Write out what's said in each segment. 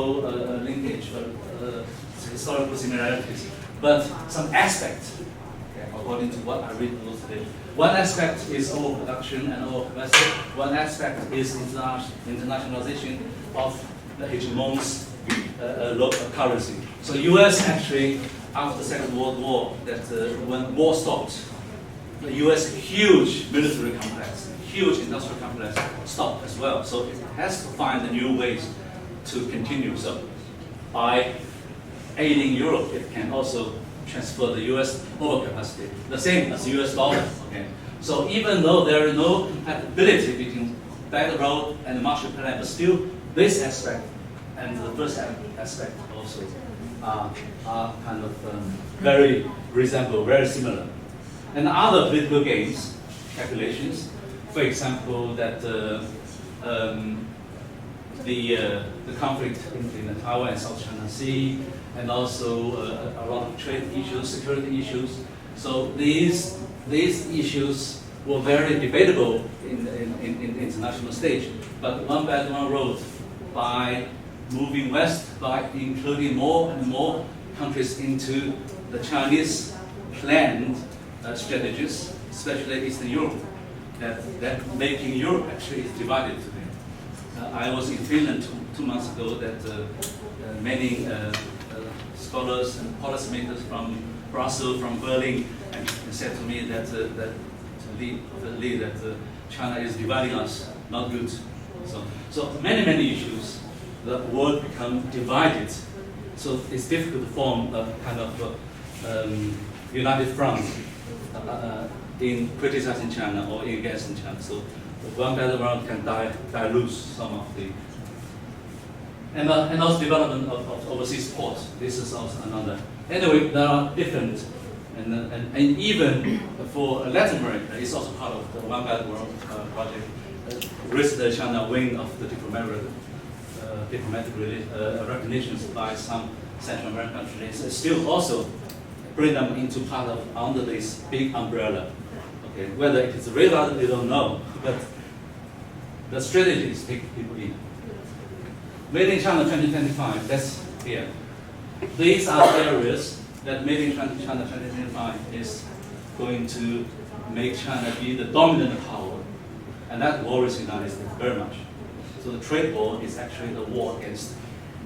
linkage, historical similarities, but some aspects, okay, according to what I read today. One aspect is overproduction and overcapacity. One aspect is internationalization of the hegemon's local currency. So U.S. actually, after the Second World War, that when war stopped, the U.S. huge military complex, huge industrial complex stopped as well. So it has to find new ways to continue. So by aiding Europe, it can also transfer the U.S. overcapacity, the same as the U.S. dollar. Okay. So even though there is no compatibility between Belt and Road and the Marshall Plan, but still this aspect and the first aspect also are kind of very resemble, very similar. And other political games, calculations, for example, that the conflict in the Taiwan and South China Sea, and also a lot of trade issues, security issues. So these issues were very debatable in the international stage. But One Belt One Road, by moving west, by including more and more countries into the Chinese planned strategies, especially Eastern Europe, that making Europe actually is divided today. I was in Finland two months ago. That many scholars and policymakers from Brussels, from Berlin, and said to me that China is dividing us, not good. So many issues, the world become divided. So it's difficult to form a kind of united front in criticizing China or against China. So One Belt One Road can dilute some of the, and also development of overseas ports. This is also another. Anyway, there are different, and even for Latin America, it's also part of the One Belt One Road project. Risk the China wing of the diplomatic recognitions by some Central American countries, still also bring them into part of under this big umbrella. Okay, whether it is real, we don't know, but the strategy is take people in. Made in China 2025, that's here. These are areas that Made in China 2025 is going to make China be the dominant power, and that worries the United States very much. So the trade war is actually the war against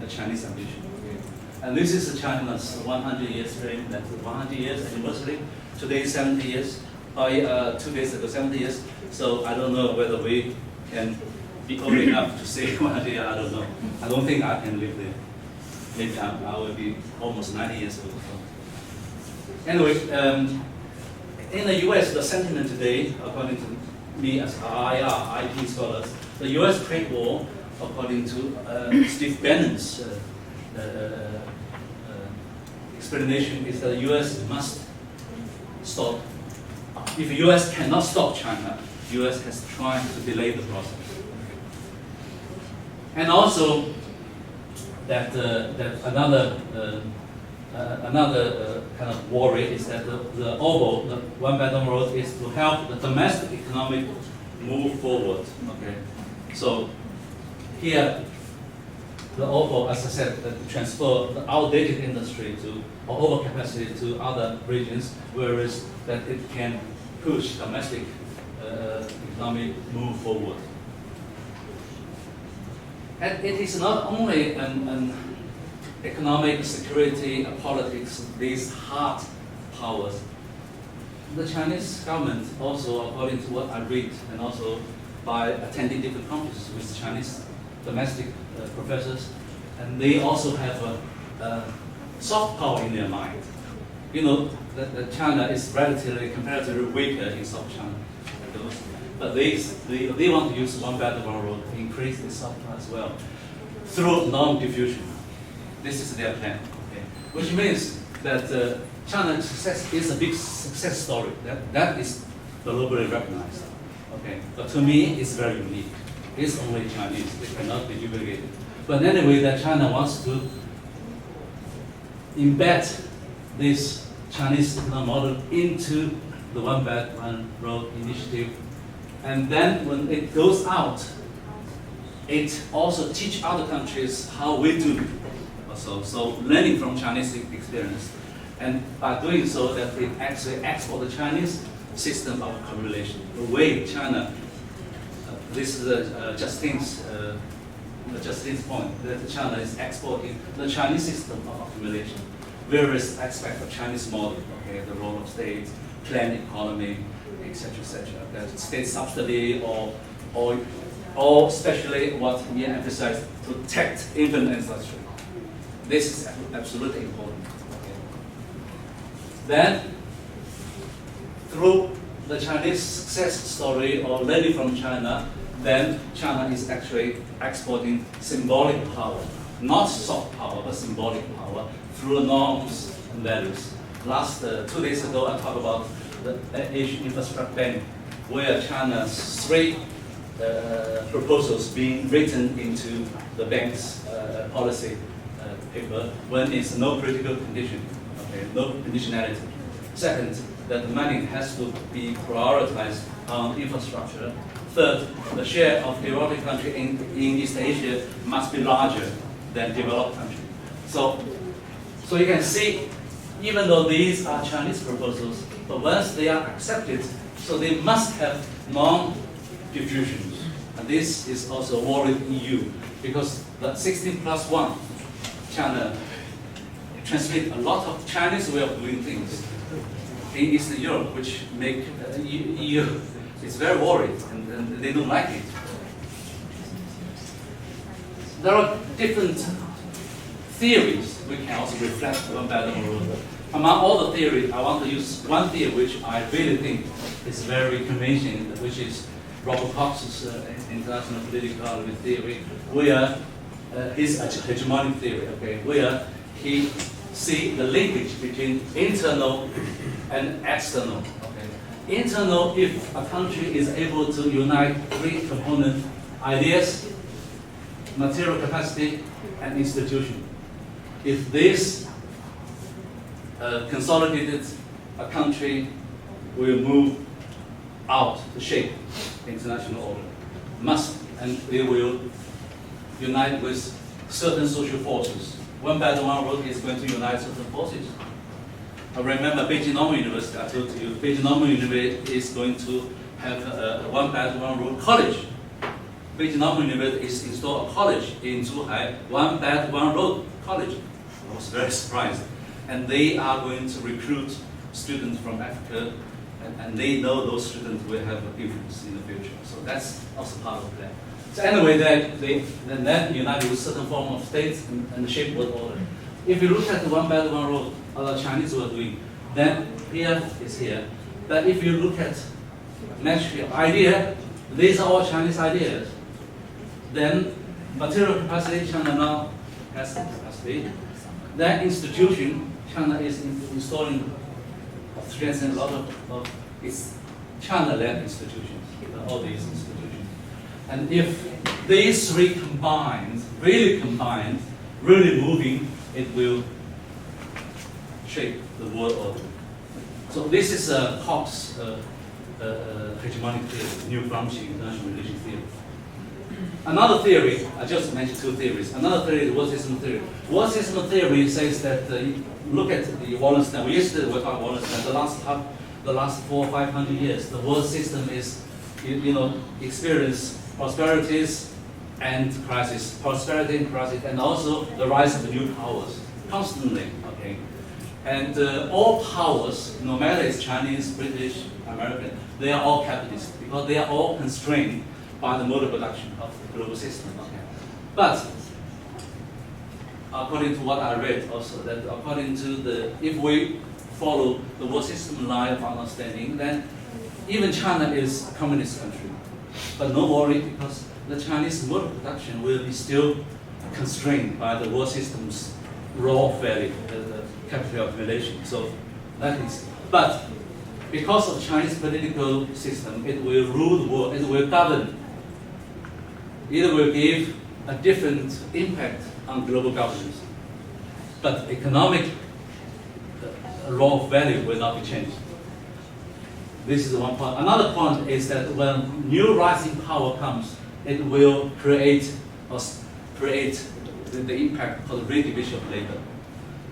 the Chinese ambition. Okay? And this is China's 100 years frame, that's 100 years anniversary. Today is 70 years. 2 days ago, 70 years. So I don't know whether we can be old enough to say 100 years, I don't know. I don't think I can live there. Maybe I will be almost 90 years old. So. Anyway, in the US, the sentiment today, according to me as IP scholars, the US trade war, according to Steve Bannon's explanation, is that the US must stop. If the US cannot stop China, the US has tried to delay the process. And also that another kind of worry is that the OBOR, the One Belt One Road, is to help the domestic economic move forward. Okay, so here the OBOR, as I said, transfer the outdated industry to or overcapacity to other regions, whereas that it can push domestic economic move forward. And it is not only an economic, security, politics, these hard powers. The Chinese government also, according to what I read, and also by attending different conferences with Chinese domestic professors, and they also have a soft power in their mind. You know, that China is relatively, comparatively weaker in South China. But they want to use One Belt One Road to increase the soft power as well through non-diffusion. This is their plan, okay? Which means that China's success is a big success story. That is globally recognized, okay? But to me, it's very unique. It's only Chinese. It cannot be duplicated. But anyway, that China wants to embed this Chinese economic model into the One Belt One Road initiative, and then when it goes out, it also teach other countries how we do. So learning from Chinese experience, and by doing so, that it actually export the Chinese system of accumulation. The way China, this is Justin's point, that China is exporting the Chinese system of accumulation, various aspects of Chinese model, okay, the role of state, planned economy, etc., etc. That state subsidy or especially what we emphasize, protect infant ancestry. This is absolutely important. Okay. Then, through the Chinese success story or learning from China, then China is actually exporting symbolic power, not soft power, but symbolic power through norms and values. Last 2 days ago, I talked about the Asian Infrastructure Bank, where China's 3 proposals being written into the bank's policy paper when it's no critical condition, okay, no conditionality. Second, that the money has to be prioritized on infrastructure. Third, the share of developing country in East Asia must be larger than developed country. So you can see, even though these are Chinese proposals, but once they are accepted, so they must have non-diffusion. And this is also worried EU, because the 16+1, China transmit a lot of Chinese way of doing things in Eastern Europe, which make EU is very worried, and they don't like it. There are different theories we can also reflect on Belt and Road. Among all the theories, I want to use one theory which I really think is very convincing, which is Robert Cox's international political economy theory, where his hegemonic theory, okay, where he see the linkage between internal and external. Okay. Internal, if a country is able to unite 3 component ideas, material capacity, and institution. If this consolidated, a country will move out to shape international order. Must, and they will unite with certain social forces. One Belt, One Road is going to unite certain forces. I remember Beijing Normal University, I told you, Beijing Normal University is going to have a One Belt, One Road college. Beijing Normal University is installed a college in Zhuhai, One Belt, One Road college. I was very surprised. And they are going to recruit students from Africa, and they know those students will have a difference in the future. So that's also part of the plan. So anyway, they then unite with certain form of states and shape world order. If you look at the One Belt, One Road, the Chinese were doing, then here is here. But if you look at natural idea, these are all Chinese ideas. Then material capacity, China now has capacity. That institution, China is installing, strengthening a lot of its China-led institutions, all these institutions. And if these 3 combined, really moving, it will shape the world order. So this is Cox's hegemonic theory, new Gramsci international relations theory. Another theory, I just mentioned 2 theories. Another theory is world system theory. World system theory says that look at the Wallenstein. We yesterday we talked about Wallenstein. The last 400 or 500 years, the world system is, experience prosperities and crisis, prosperity and crisis, and also the rise of new powers constantly. Okay, and all powers, no matter it's Chinese, British, American, they are all capitalist because they are all constrained by the mode of production of the global system. Okay, but according to what I read also, that according to if we follow the world system line of understanding, then even China is a communist country. But no worry, because the Chinese mode of production will be still constrained by the world system's raw value, the capital accumulation. So that is, but because of Chinese political system, it will rule the world, it will govern. It will give a different impact on global governance. But economic raw value will not be changed. This is one point. Another point is that when new rising power comes, it will create the impact called redivision of labor.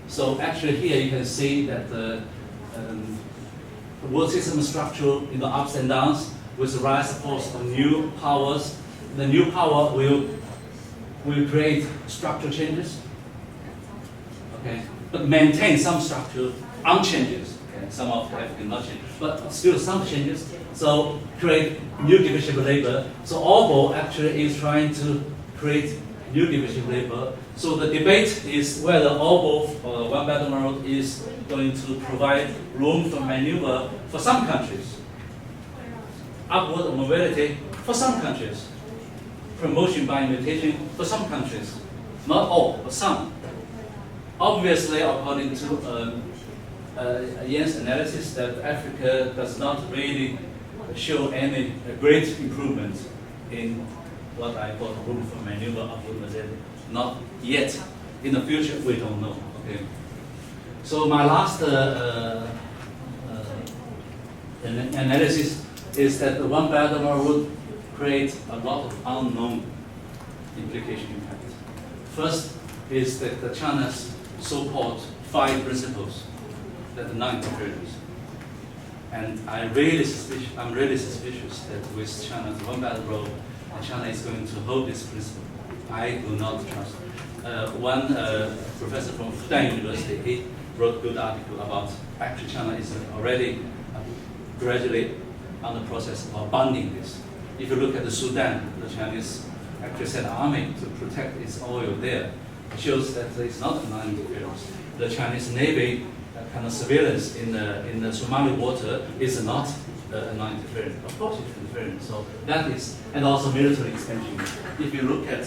So actually here you can see that the world system structure in the ups and downs with the rise, of course, of new powers. The new power will create structural changes, okay, but maintain some structural unchanges. Okay, some of them not change, but still some changes. So create new division of labor. So OBOR actually is trying to create new division of labor. So the debate is whether OBOR or One Belt One Road is going to provide room for maneuver for some countries, upward mobility for some countries, promotion by mutation for some countries, not all, but some. Obviously, according to Jens' analysis, that Africa does not really show any great improvement in what I call room for maneuver, upward mobility. Not yet. In the future, we don't know. Okay. So my last analysis is that the One Belt One Road would create a lot of unknown implication impact. First is that China's so-called 5 principles, that the non-interference. And I'm really suspicious that with China's One Belt One Road, China is going to hold this principle. I do not trust. One professor from Fudan University, he wrote a good article about actually China is already gradually on the process of abandoning this. If you look at the Sudan, the Chinese actually sent an army to protect its oil there. It shows that it's not a non-interference. The Chinese Navy kind of surveillance in the Somali water is not a non-interference. Of course it's interference. So that is, and also military expansion. If you look at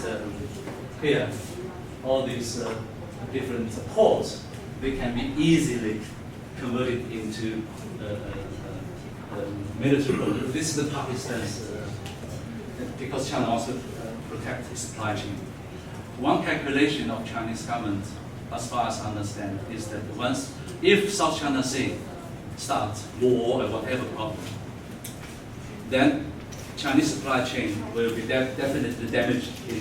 here, all these different ports, they can be easily converted into military. This is the Pakistan's, because China also protects its supply chain. One calculation of Chinese government, as far as I understand, is that if South China Sea starts war or whatever problem, then Chinese supply chain will be definitely damaged in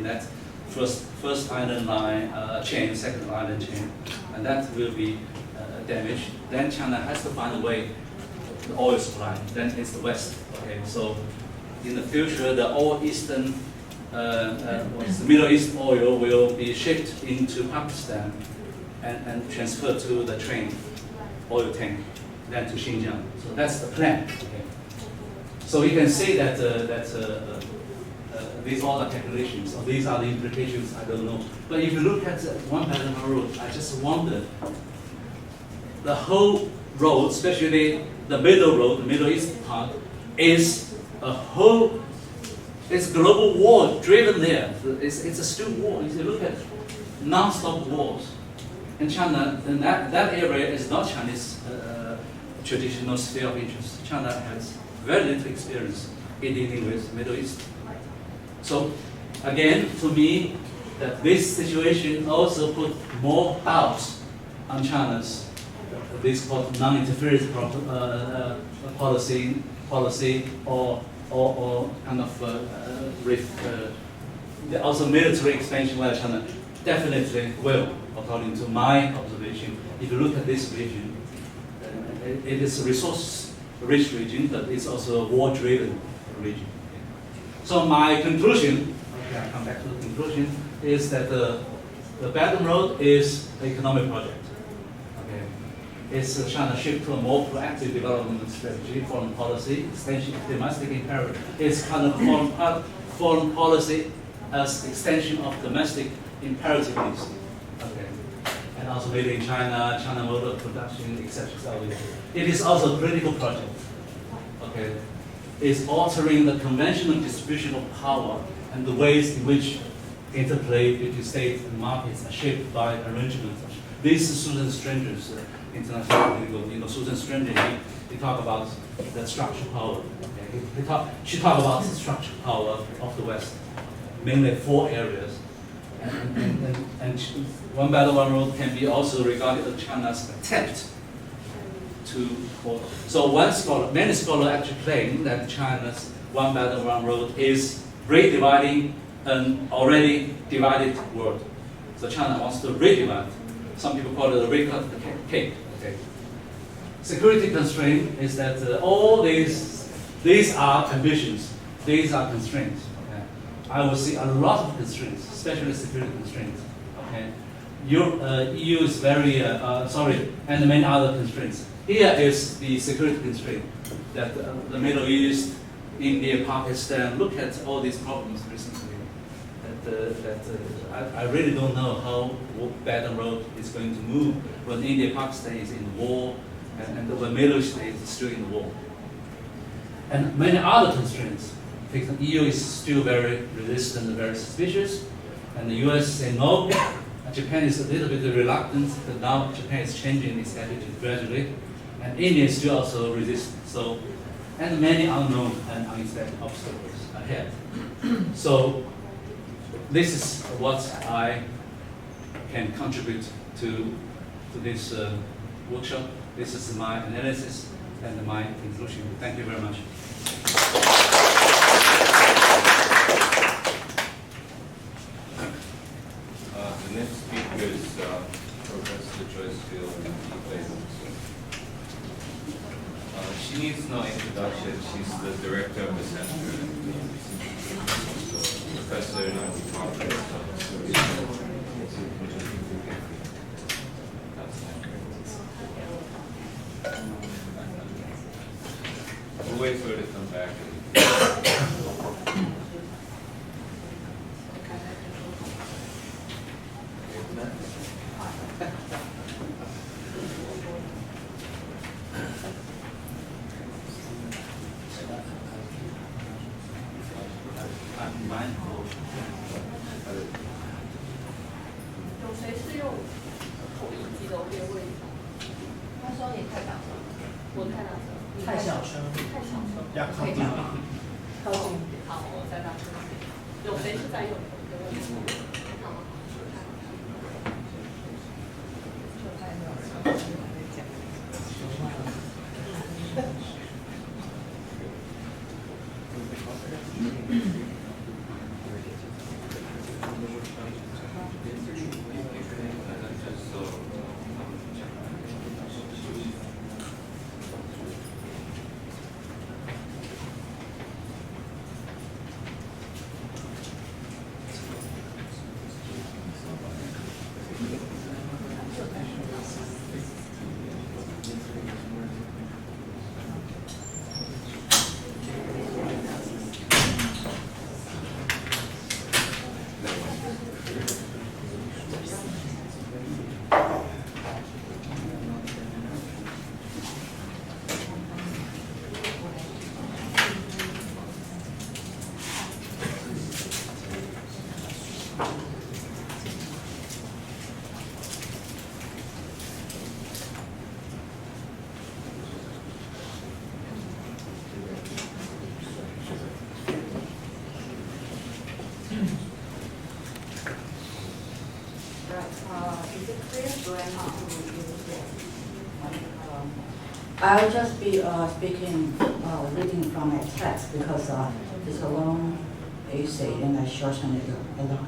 that first island line chain, second island chain, and that will be damaged. Then China has to find a way the oil supply. Then it's the West. Okay, so in the future, the all Eastern, the Middle East oil will be shipped into Pakistan and transferred to the train, oil tank, then to Xinjiang. So that's the plan. Okay. So you can see that these are the calculations, or these are the implications. I don't know. But if you look at One Belt One Road, I just wonder the whole road, especially the middle road, the Middle East part, is a whole. It's global war driven there. It's a still war. If you look at non-stop wars, in China, then that area is not Chinese traditional sphere of interest. China has very little experience in dealing with Middle East. So again, to me, that this situation also put more doubts on China's this called non-interference policy or kind of also military expansion where China definitely will, according to my observation. If you look at this region, it is a resource-rich region, but it's also a war-driven region. So my conclusion, okay, I come back to the conclusion, is that the Belt and Road is an economic project. Okay, it's China shift to a more proactive development strategy, foreign policy, extension of domestic imperative. It's kind of foreign policy as extension of domestic imperatives. Okay, and also made in China, China mode of production, etc. It is also a critical project. Okay, it's altering the conventional distribution of power and the ways in which interplay between states and markets are shaped by arrangements. This is Susan Stranger's international political, Susan Stranger, he talk about the structural power. Okay? She talk about the structural power of the West, mainly 4 areas. And One Belt One Road can be also regarded as China's attempt to. So many scholars actually claim that China's One Belt and One Road is redividing an already divided world. So China wants to redivide. Some people call it a recut cake. Okay. Security constraint is that all these are ambitions. These are constraints. Okay. I will see a lot of constraints, especially security constraints. Okay. EU is very and many other constraints. Here is the security constraint that the Middle East, India, Pakistan. Look at all these problems recently. I really don't know how Belt and Road is going to move when India, Pakistan is in war, and the Middle East is still in war. And many other constraints. The EU is still very resistant, very suspicious, and the US say no. Japan is a little bit reluctant, but now Japan is changing its attitude gradually, and India is still also resistant. So, and many unknown and unexpected obstacles ahead. So, this is what I can contribute to this workshop. This is my analysis and my conclusion. Thank you very much. The next speaker is Professor Joyce. She needs no introduction. She's the director of the center. Professor in we'll wait for her to come back.有谁是用口译机的？我可以问一下。他说你太大声，我太大声，太小声，太小声，要靠近可以讲吗？靠近一点。好，我再大声一点。有谁是在用？好。I'll just be reading from my text because it's a long essay and I shorten it a lot.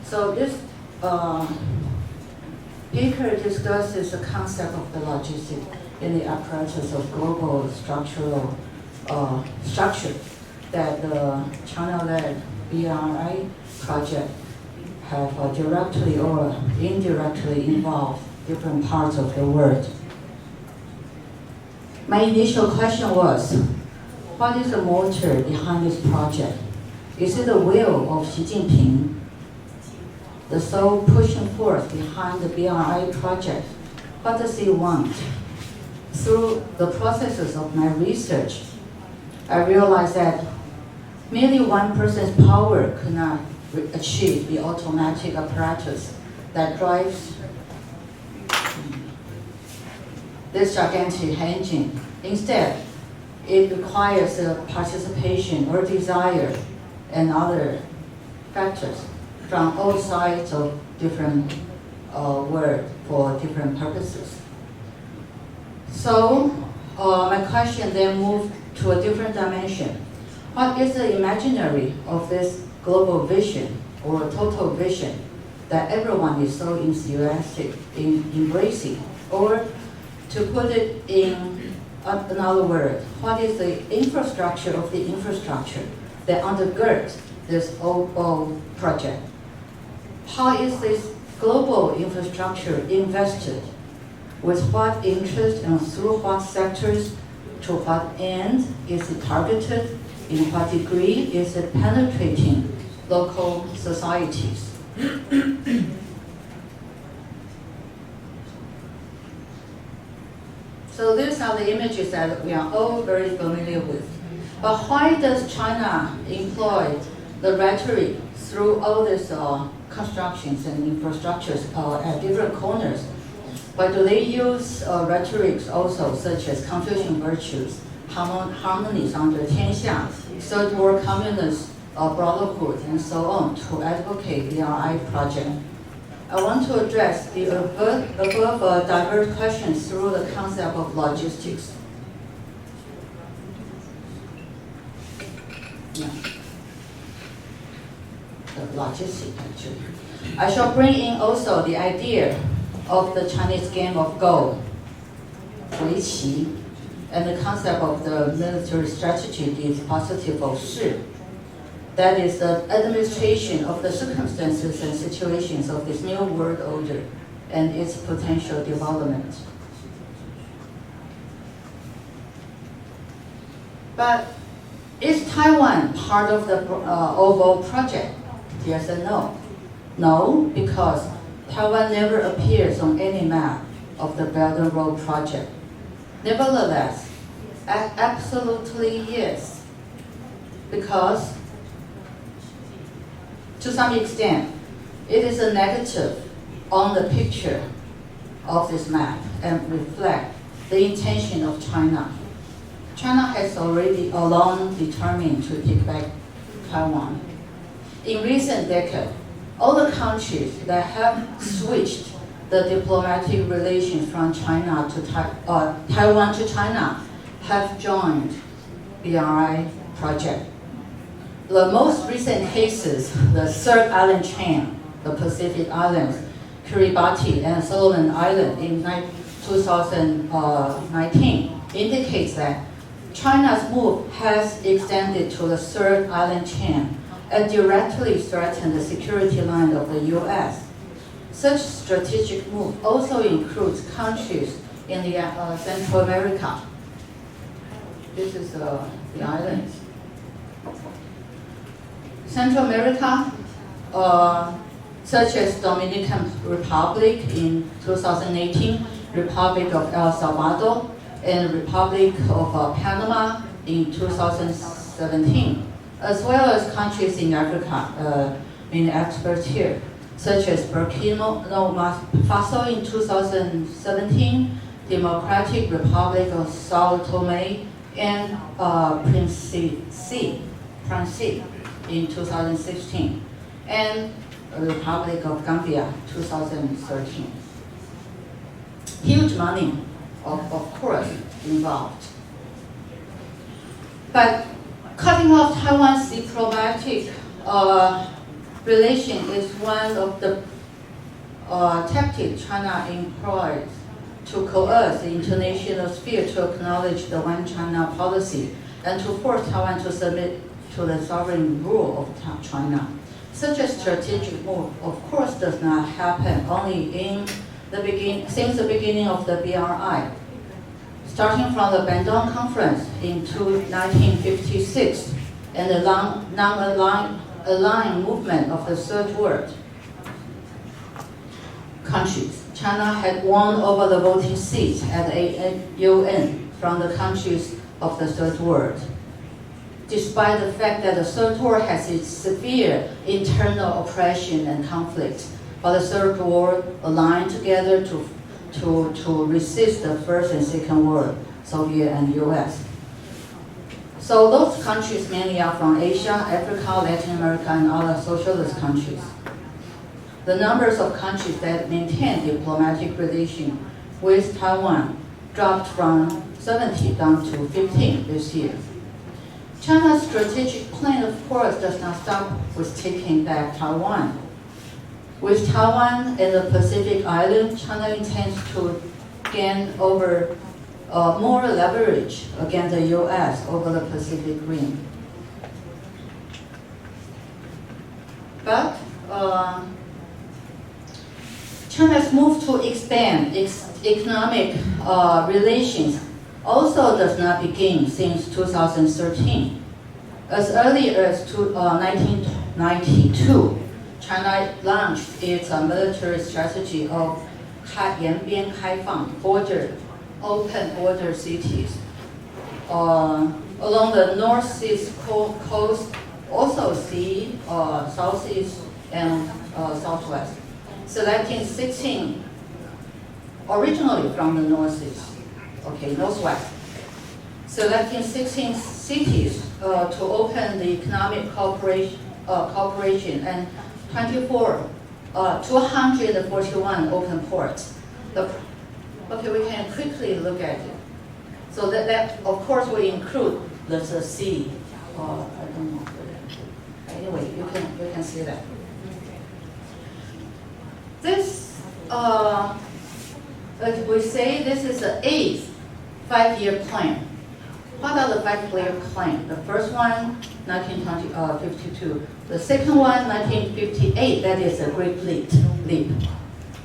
So this paper discusses the concept of the logistics in the apparatus of global structure that the China-led BRI project have directly or indirectly involved different parts of the world. My initial question was, what is the motor behind this project? Is it the will of Xi Jinping, the sole pushing force behind the BRI project? What does he want? Through the processes of my research, I realized that merely one person's power could not achieve the automatic apparatus that drives this gigantic engine. Instead, it requires a participation or desire and other factors from all sides of different world for different purposes. So my question then moved to a different dimension. What is the imaginary of this global vision or total vision that everyone is so enthusiastic in embracing? Or to put it in another word, what is the infrastructure of the infrastructure that undergirds this OBOR project? How is this global infrastructure invested? With what interest and through what sectors? To what end is it targeted? In what degree is it penetrating local societies? So these are the images that we are all very familiar with. But why does China employ the rhetoric through all these constructions and infrastructures at different corners? Why do they use rhetorics also, such as Confucian virtues, harmonies under 天下, third world communist brotherhood, and so on, to advocate the BRI project? I want to address the above diverse questions through the concept of logistics. Yeah. The logistics, actually. I shall bring in also the idea of the Chinese game of Go, Weiqi, and the concept of the military strategy, Dispositif. That is the administration of the circumstances and situations of this new world order and its potential development. But is Taiwan part of the OBOR project? Yes and no. No, because Taiwan never appears on any map of the Belt and Road project. Nevertheless, absolutely yes, because to some extent, it is a negative on the picture of this map and reflect the intention of China. China has already long determined to take back Taiwan. In recent decades, all the countries that have switched the diplomatic relations from China to Taiwan to China have joined BRI project. The most recent cases, the third island chain, the Pacific Islands, Kiribati and Solomon Island in 2019, indicates that China's move has extended to the third island chain and directly threatened the security line of the U.S. Such strategic move also includes countries in the Central America. This is the islands. Central America, such as Dominican Republic in 2018, Republic of El Salvador, and Republic of Panama in 2017, as well as countries in Africa, in experts here, such as Burkina Faso in 2017, Democratic Republic of Sao Tome, and Principe in 2016, and Republic of Gambia 2013. Huge money, of course, involved. But cutting off Taiwan's diplomatic relation is one of the tactics China employs to coerce the international sphere to acknowledge the One China policy and to force Taiwan to submit to the sovereign rule of China. Such a strategic move, of course, does not happen only since the beginning of the BRI. Starting from the Bandung Conference in 1956 and the non-aligned movement of the Third World countries, China had won over the voting seats at the UN from the countries of the Third World. Despite the fact that the Third World has its severe internal oppression and conflict, but the Third World aligned together to resist the First and Second World, Soviet and US. So those countries mainly are from Asia, Africa, Latin America, and other socialist countries. The numbers of countries that maintain diplomatic relations with Taiwan dropped from 70 down to 15 this year. China's strategic plan, of course, does not stop with taking back Taiwan. With Taiwan and the Pacific Island, China intends to gain over more leverage against the U.S. over the Pacific Rim. But China's move to expand its economic relations also does not begin since 2013. As early as 1992, China launched its military strategy of 沿边开放 open border cities along the northeast coast, also sea, southeast and southwest, selecting 16 originally from the northeast, northwest, selecting 16 cities to open the economic cooperation and 241 open ports. We can quickly look at it. So that of course will include the sea. I don't know. Anyway, you can see that. This, as we say, this is the 8th 5-year plan. What are the 5-year plan? The first one, 1952. The second one, 1958. That is a great leap.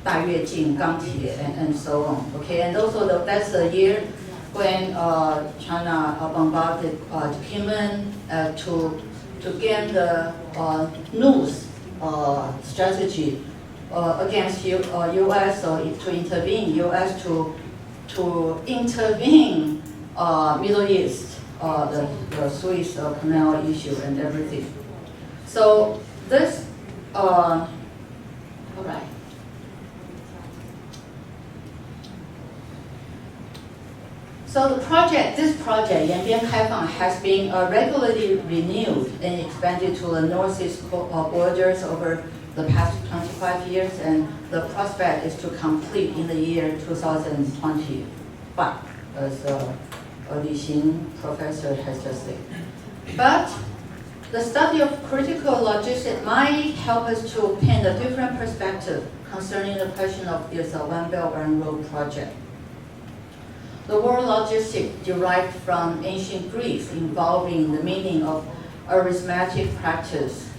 大跃进, 钢铁, and so on. And also that's the year when China bombarded Japan to gain the news strategy against U.S. To intervene, U.S. to intervene Middle East, the Suez Canal issue and everything. So this, all right. So this project, 沿边开放, has been regularly renewed and expanded to the northeast borders over the past 25 years, and the prospect is to complete in the year 2025, as Li Xing professor has just said. But the study of critical logistics might help us to paint a different perspective concerning the question of this One Belt One Road project. The word logistics derived from ancient Greece, involving the meaning of arithmetic practice,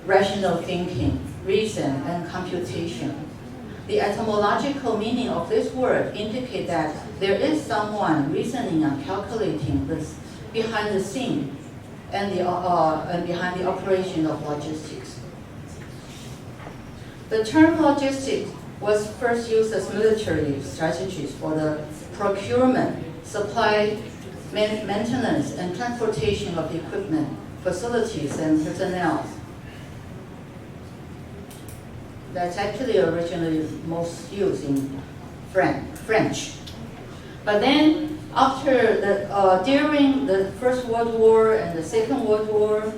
rational thinking, reason, and computation. The etymological meaning of this word indicates that there is someone reasoning and calculating this behind the scene and behind the operation of logistics. The term logistics was first used as military strategies for the procurement, supply, maintenance, and transportation of equipment, facilities, and personnel. That's actually originally most used in French. But then, during the First World War and the Second World War,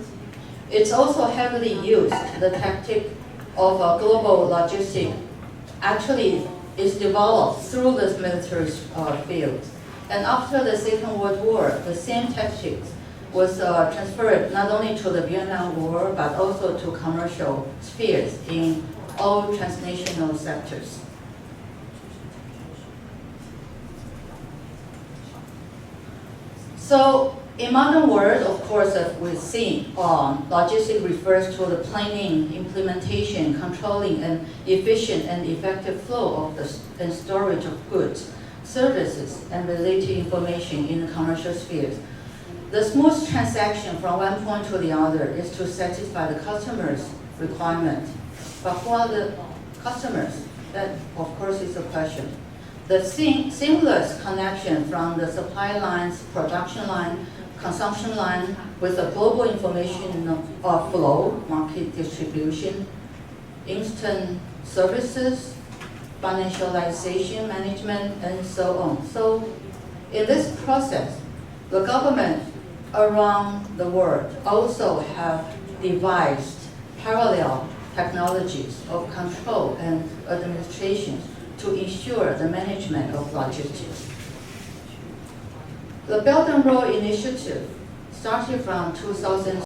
it's also heavily used. The tactic of global logistics actually is developed through this military field. And after the Second World War, the same tactics was transferred not only to the Vietnam War, but also to commercial spheres in all transnational sectors. So, in modern world, of course, as we've seen, logistics refers to the planning, implementation, controlling, and efficient and effective flow of and storage of goods, services, and related information in the commercial spheres. The smooth transaction from one point to the other is to satisfy the customer's requirement. But who are the customers? That, of course, is a question. The seamless connection from the supply lines, production line, consumption line with a global information flow, market distribution, instant services, financialization management, and so on. So in this process, the government around the world also have devised parallel technologies of control and administration to ensure the management of logistics. The Belt and Road Initiative starting from 2003,